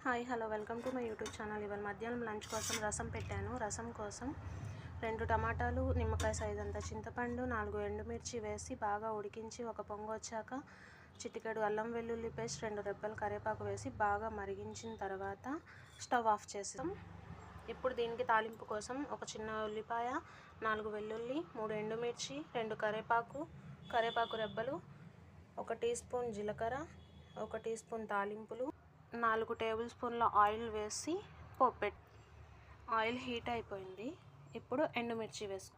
Hi hello welcome to my YouTube channel. ఇవాళ మధ్యాహ్నం lunch కోసం రసం పెట్టాను. రసం కోసం 2 టమాటాలు, నిమ్మకాయ సైజ్ అంత చింతపండు, 4 ఎండుమిర్చి వేసి బాగా ఉడికించి ఒక పొంగు వచ్చాక చిటికెడు అల్లం వెల్లుల్లి పేస్ట్, 2 రెబ్బలు కరివేపాకు వేసి బాగా మరిగించిన తర్వాత స్టవ్ ఆఫ్ చేసాం. ఇప్పుడు దీనికి తాలింపు కోసం ఒక చిన్న ఉల్లిపాయ, 4 వెల్లుల్లి, 3 ఎండుమిర్చి, 2 కరివేపాకు రెబ్బలు, 1 టీ స్పూన్ జీలకర్ర, 1 టీ స్పూన్ తాలింపులు, 4 టేబుల్ స్పూన్ల ఆయిల్ వేసి పోపెట్. ఆయిల్ హీట్ అయిపోయింది. ఇప్పుడు ఎండుమిర్చి వేసుకో.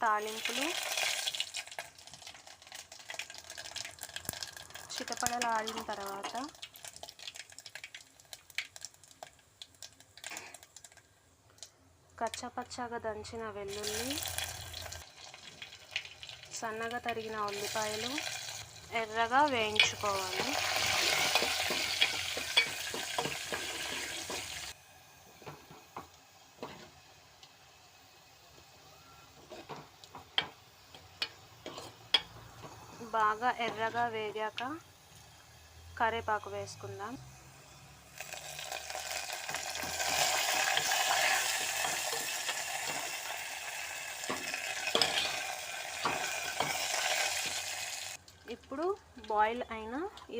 తాలింపులు చిటపడలాడిన తర్వాత కచ్చపచ్చగా దంచిన వెల్లుల్లి, సన్నగా తరిగిన ఉల్లిపాయలు ఎర్రగా వేయించుకోవాలి. బాగా ఎర్రగా వేగాక కరివేపాకు వేసుకుందాం. ఇప్పుడు బాయిల్ అయిన ఈ